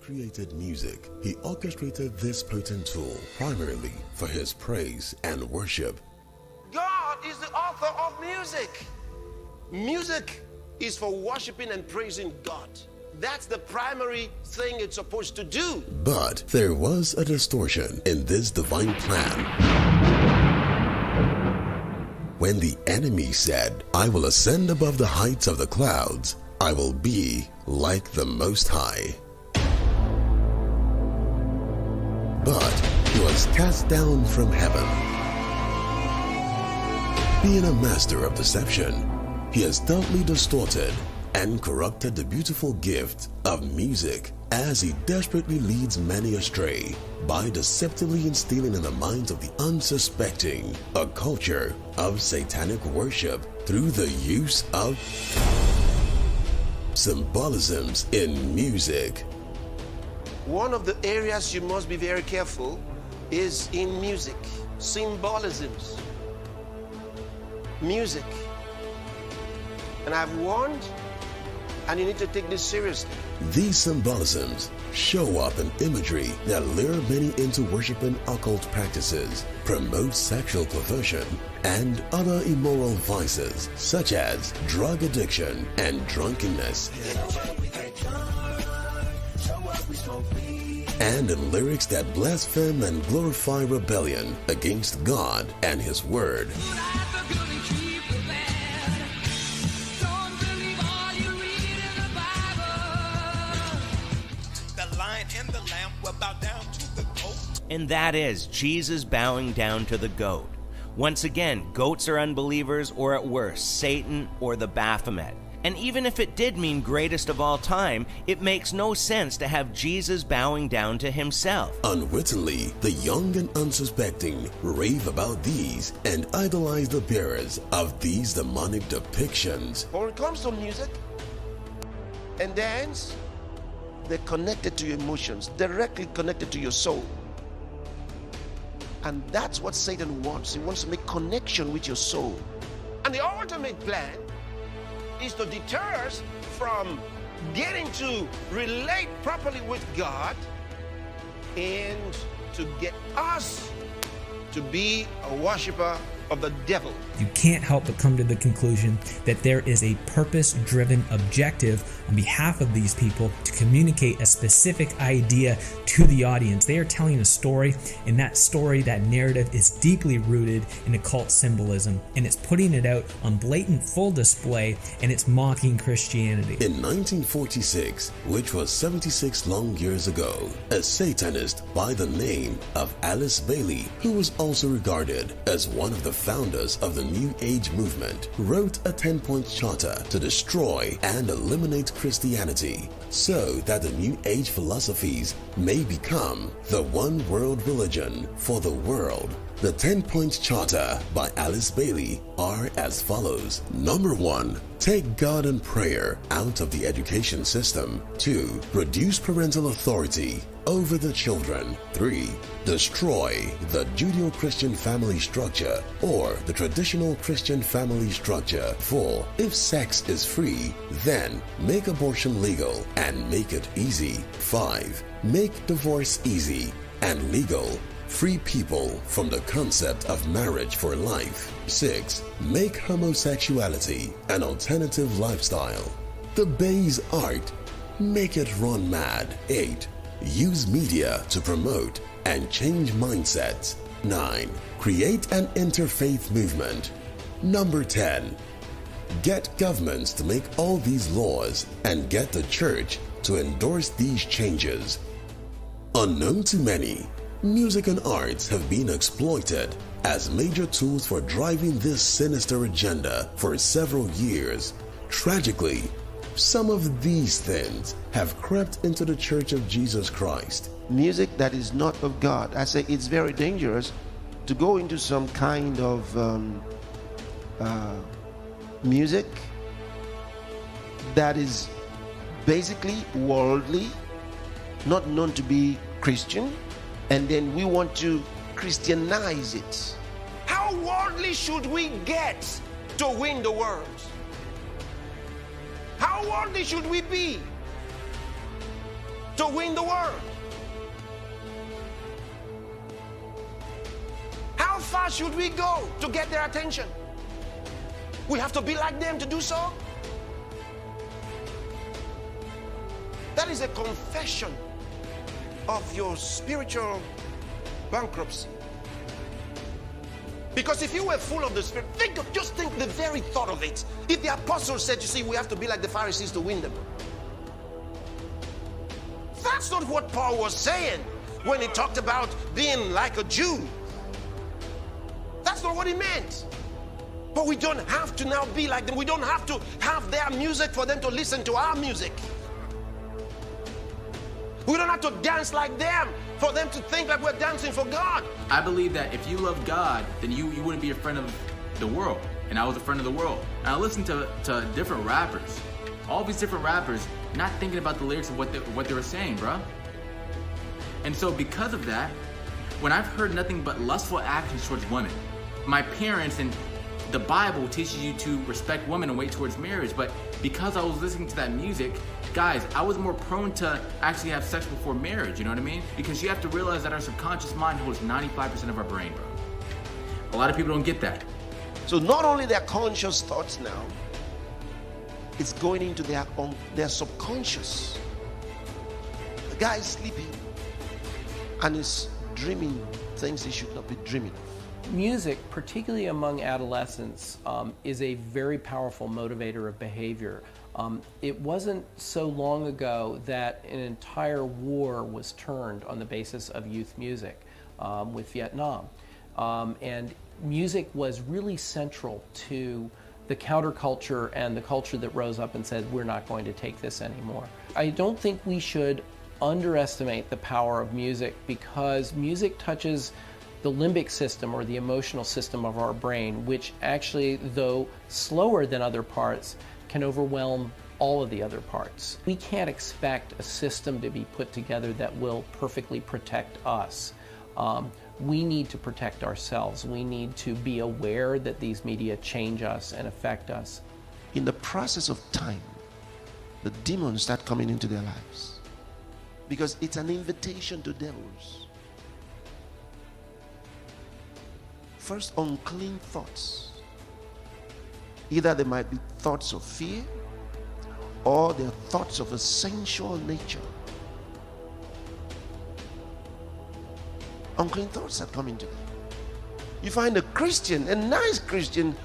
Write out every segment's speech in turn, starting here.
created music, he orchestrated this potent tool primarily for his praise and worship. God is the author of music. Music is for worshiping and praising God. That's the primary thing it's supposed to do. But there was a distortion in this divine plan. When the enemy said, "I will ascend above the heights of the clouds, I will be like the Most High." But he was cast down from heaven. Being a master of deception, he has totally distorted and corrupted the beautiful gift of music as he desperately leads many astray by deceptively instilling in the minds of the unsuspecting a culture of satanic worship through the use of symbolisms in music. One of the areas you must be very careful is in music. Symbolisms. Music. And I've warned, and you need to take this seriously. These symbolisms show up in imagery that lure many into worshiping occult practices, promote sexual perversion, and other immoral vices such as drug addiction and drunkenness. And in lyrics that blaspheme and glorify rebellion against God and His Word. And that is Jesus bowing down to the goat. Once again, goats are unbelievers, or at worst, Satan or the Baphomet. And even if it did mean greatest of all time, it makes no sense to have Jesus bowing down to himself. Unwittingly, the young and unsuspecting rave about these and idolize the bearers of these demonic depictions. When it comes to music and dance, they're connected to your emotions, directly connected to your soul. And that's what Satan wants. He wants to make connection with your soul. And the ultimate plan is to deter us from getting to relate properly with God and to get us to be a worshiper of the devil. You can't help but come to the conclusion that there is a purpose-driven objective on behalf of these people to communicate a specific idea to the audience. They are telling a story, and that story, that narrative, is deeply rooted in occult symbolism, and it's putting it out on blatant full display, and it's mocking Christianity. In 1946, which was 76 long years ago, a Satanist by the name of Alice Bailey, who was also regarded as one of the founders of the New Age movement, wrote a 10-point charter to destroy and eliminate Christianity so that the New Age philosophies may become the one world religion for the world. The 10-point charter by Alice Bailey are as follows. Number 1, take God and prayer out of the education system. 2, reduce parental authority over the children. 3, destroy the Judeo-Christian family structure or the traditional Christian family structure. 4, if sex is free, then make abortion legal and make it easy. 5, make divorce easy and legal. Free people from the concept of marriage for life. 6, make homosexuality an alternative lifestyle. The base art, make it run mad. 8, use media to promote and change mindsets. 9, create an interfaith movement. Number 10, get governments to make all these laws and get the church to endorse these changes. Unknown to many, music and arts have been exploited as major tools for driving this sinister agenda for several years. Tragically, some of these things have crept into the Church of Jesus Christ. Music that is not of God. I say it's very dangerous to go into some kind of music that is basically worldly, not known to be Christian, and then we want to Christianize it. How worldly should we get to win the world? How worldly should we be? to win the world. How far should we go to get their attention? We have to be like them to do so? That is a confession of your spiritual bankruptcy. Because if you were full of the Spirit, just think the very thought of it. If the apostles said, you see, we have to be like the Pharisees to win them. That's not what Paul was saying when he talked about being like a Jew. That's not what he meant. But we don't have to now be like them. We don't have to have their music for them to listen to our music. We don't have to dance like them for them to think like we're dancing for God. I believe that if you love God, then you wouldn't be a friend of the world. And I was a friend of the world. And I listened to different rappers. All these different rappers, not thinking about the lyrics of what they were saying, bro. And so because of that, when I've heard nothing but lustful actions towards women, my parents and the Bible teaches you to respect women and wait towards marriage, but because I was listening to that music, guys, I was more prone to actually have sex before marriage, you know what I mean? Because you have to realize that our subconscious mind holds 95% of our brain, bro. A lot of people don't get that. So not only their conscious thoughts now, it's going into their subconscious. The guy is sleeping and is dreaming things he should not be dreaming of. Music, particularly among adolescents, is a very powerful motivator of behavior. It wasn't so long ago that an entire war was turned on the basis of youth music with Vietnam. And music was really central to the counterculture and the culture that rose up and said, we're not going to take this anymore. I don't think we should underestimate the power of music, because music touches the limbic system, or the emotional system of our brain, which actually, though slower than other parts, can overwhelm all of the other parts. We can't expect a system to be put together that will perfectly protect us. We need to protect ourselves. We need to be aware that these media change us and affect us. In the process of time, the demons start coming into their lives, because it's an invitation to devils. First, unclean thoughts. Either they might be thoughts of fear, or they're thoughts of a sensual nature. Unclean thoughts that come into them. You find a Christian, a nice Christian,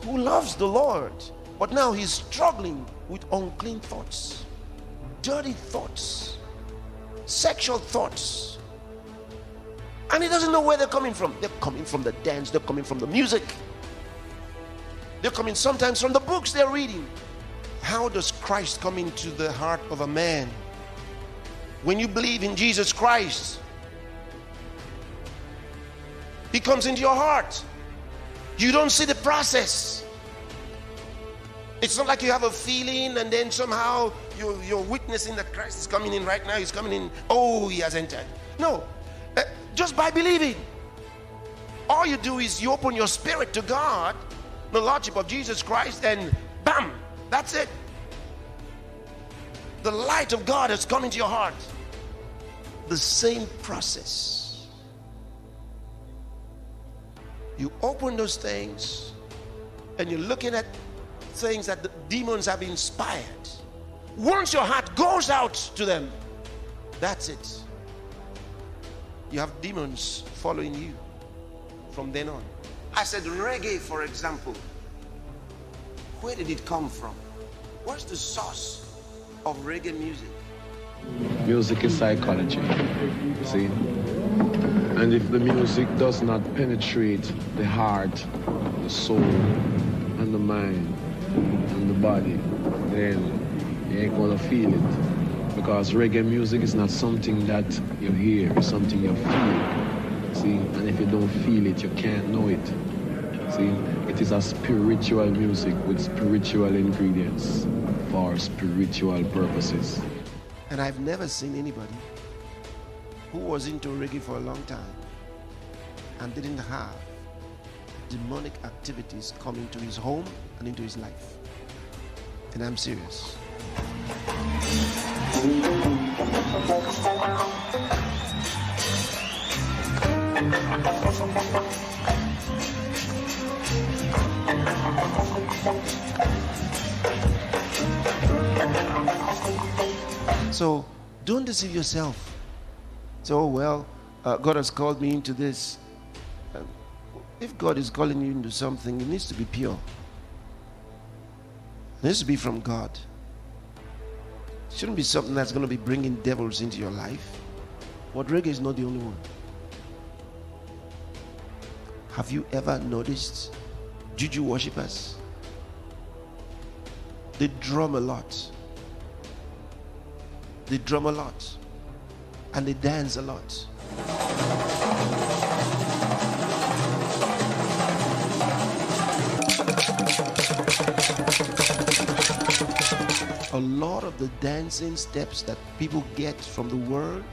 who loves the Lord, but now he's struggling with unclean thoughts, dirty thoughts, sexual thoughts. And he doesn't know where they're coming from. They're coming from the dance, they're coming from the music. They're coming sometimes from the books they're reading. How does Christ come into the heart of a man? When you believe in Jesus Christ, he comes into your heart. You don't see the process. It's not like you have a feeling and then somehow you're witnessing that Christ is coming in right now. He's coming in. Oh, he has entered. No. Just by believing. All you do is you open your spirit to God, the Lordship of Jesus Christ, and bam, that's it. The light of God has come into your heart. The same process. You open those things and you're looking at things that the demons have inspired. Once your heart goes out to them, that's it. You have demons following you from then on. I said reggae, for example. Where did it come from? What's the source of reggae music? Music is psychology, see? And if the music does not penetrate the heart, the soul, and the mind, and the body, then you ain't gonna feel it. Because reggae music is not something that you hear, it's something you feel. See? And if you don't feel it, you can't know it. See? It is a spiritual music with spiritual ingredients for spiritual purposes. And I've never seen anybody who was into reggae for a long time and didn't have demonic activities come into his home and into his life. And I'm serious. So don't deceive yourself. So, well, God has called me into this. If God is calling you into something, it needs to be pure. It needs to be from God. It shouldn't be something that's going to be bringing devils into your life. But reggae is not the only one. Have you ever noticed juju worshippers? They drum a lot. They drum a lot. And they dance a lot. A lot of the dancing steps that people get from the world,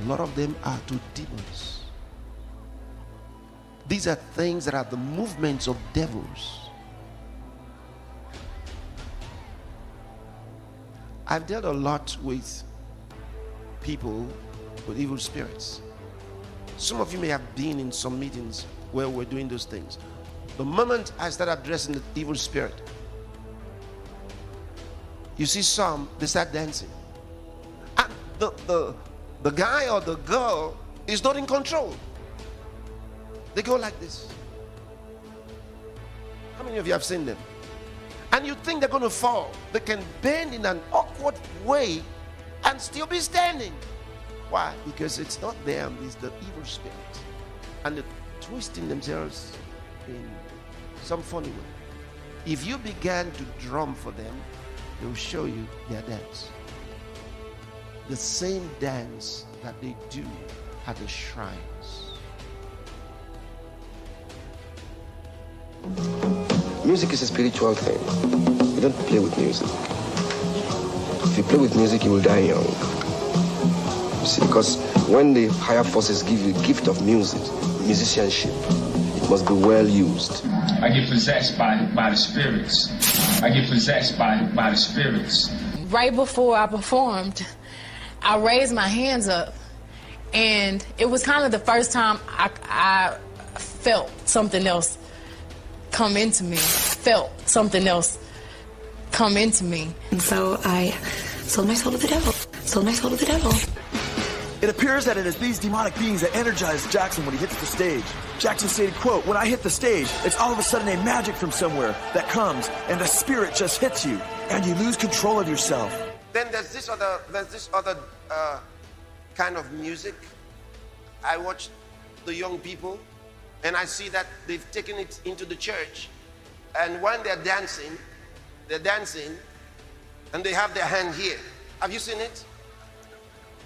a lot of them are to demons. These are things that are the movements of devils. I've dealt a lot with people with evil spirits. Some of you may have been in some meetings where we're doing those things. The moment I start addressing the evil spirit, you see some, they start dancing. And the guy or the girl is not in control. They go like this. How many of you have seen them? And you think they're going to fall. They can bend in an awkward way and still be standing. Why? Because it's not them, it's the evil spirit. And they're twisting themselves in some funny way. If you began to drum for them, they will show you their dance. The same dance that they do at the shrines. Music is a spiritual thing. You don't play with music. If you play with music, you will die young. You see, because when the higher forces give you the gift of music, musicianship, it must be well used. I get possessed by the spirits. I get possessed by the spirits. Right before I performed, I raised my hands up, and it was kind of the first time I felt something else come into me. Felt something else come into me. And so I sold my soul to the devil. Sold my soul to the devil. It appears that it is these demonic beings that energize Jackson when he hits the stage. Jackson stated, quote, "When I hit the stage, it's all of a sudden a magic from somewhere that comes and the spirit just hits you and you lose control of yourself." Then there's this other kind of music. I watch the young people and I see that they've taken it into the church. And when they're dancing and they have their hand here. Have you seen it?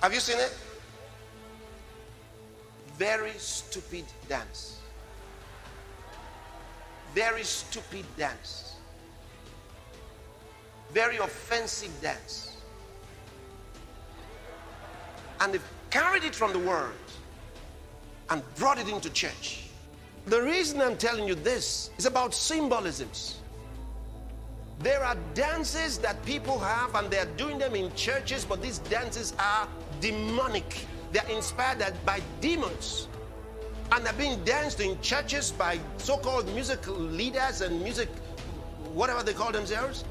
Have you seen it? Very stupid dance. Very stupid dance. Very offensive dance. And they've carried it from the world and brought it into church. The reason I'm telling you this is about symbolisms. There are dances that people have and they're doing them in churches, but these dances are demonic. They're inspired by demons. And they're being danced in churches by so-called musical leaders and music, whatever they call themselves.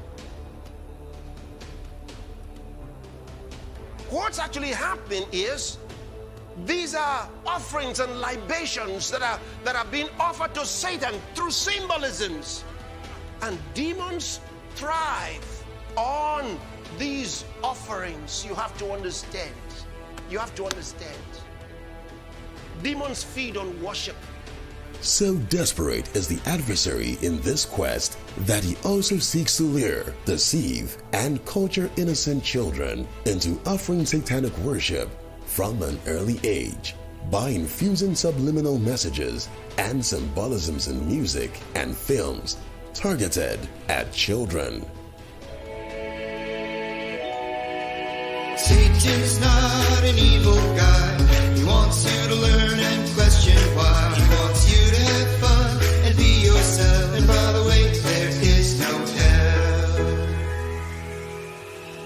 What's actually happening is these are offerings and libations that are being offered to Satan through symbolisms. And demons thrive on these offerings. You have to understand. You have to understand. Demons feed on worship. So desperate is the adversary in this quest that he also seeks to lure, deceive, and culture innocent children into offering satanic worship from an early age by infusing subliminal messages and symbolisms in music and films targeted at children. Satan's not an evil guy. He wants you to learn and question why. He wants you to have fun and be yourself. And by the way, there is no hell.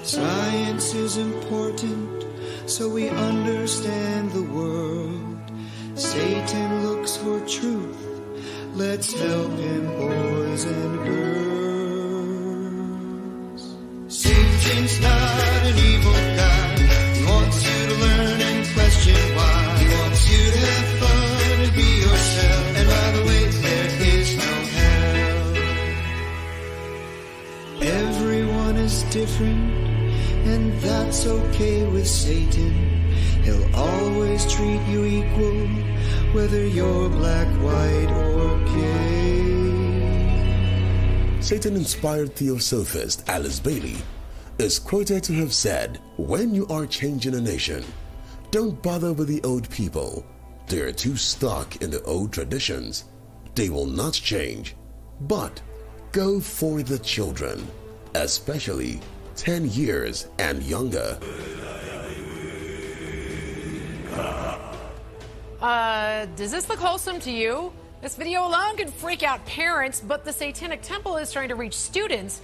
Science is important, so we understand the world. Satan looks for truth. Let's help him, boys and girls. Satan's not and that's okay with Satan. He'll always treat you equal, whether you're black, white, or gay. Satan-inspired theosophist Alice Bailey is quoted to have said, "When you are changing a nation, don't bother with the old people. They are too stuck in the old traditions. They will not change. But go for the children, especially 10 years and younger." Does this look wholesome to you? This video alone could freak out parents, but the Satanic Temple is trying to reach students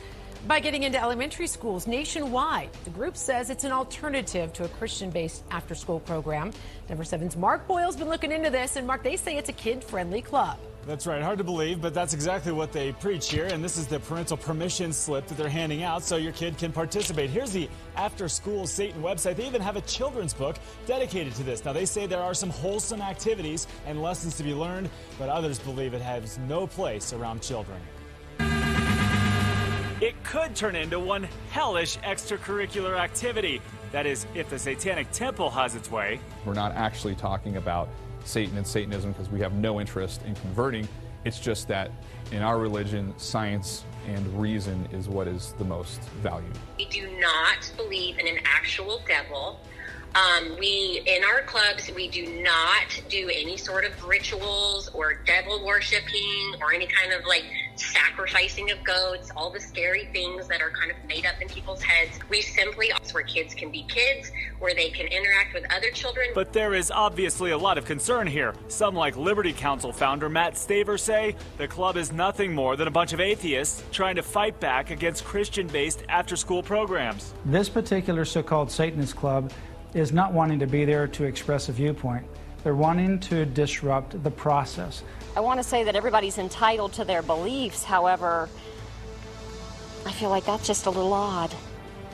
by getting into elementary schools nationwide. The group says it's an alternative to a Christian-based after-school program. Denver 7's Mark Boyle's been looking into this, and Mark, they say it's a kid-friendly club. That's right. Hard to believe, but that's exactly what they preach here. And this is the parental permission slip that they're handing out so your kid can participate. Here's the After School Satan website. They even have a children's book dedicated to this. Now, they say there are some wholesome activities and lessons to be learned, but others believe it has no place around children. It could turn into one hellish extracurricular activity. That is, if the Satanic Temple has its way. We're not actually talking about Satan and Satanism because we have no interest in converting. It's just that in our religion, science and reason is what is the most valued. We do not believe in an actual devil. In our clubs, we do not do any sort of rituals or devil worshiping or any kind of sacrificing of goats, all the scary things that are kind of made up in people's heads. We simply, where kids can be kids, where they can interact with other children. But there is obviously a lot of concern here. Some, like Liberty Counsel founder Matt Staver, say the club is nothing more than a bunch of atheists trying to fight back against Christian-based after-school programs. This particular so-called Satanist club is not wanting to be there to express a viewpoint. They're wanting to disrupt the process. I want to say that everybody's entitled to their beliefs. However, I feel like that's just a little odd.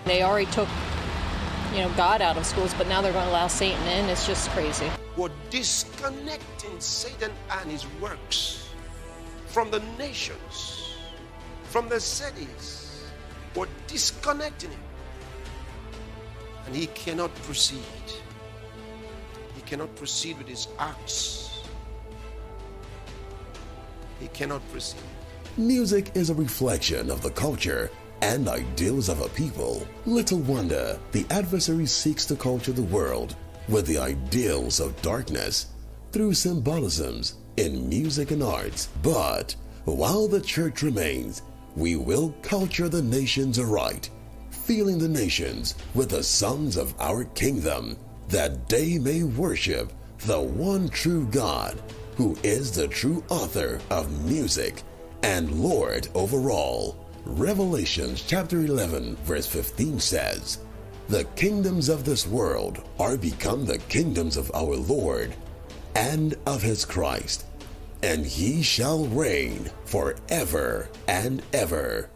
They already took, God out of schools, but now they're going to allow Satan in. It's just crazy. We're disconnecting Satan and his works from the nations, from the cities. We're disconnecting him. And he cannot proceed. He cannot proceed with his acts. He cannot proceed. Music is a reflection of the culture and ideals of a people. Little wonder the adversary seeks to culture the world with the ideals of darkness through symbolisms in music and arts. But while the church remains, we will culture the nations aright, filling the nations with the songs of our kingdom, that they may worship the one true God, who is the true author of music and Lord over all. Revelation chapter 11 verse 15 says, "The kingdoms of this world are become the kingdoms of our Lord and of his Christ, and he shall reign forever and ever."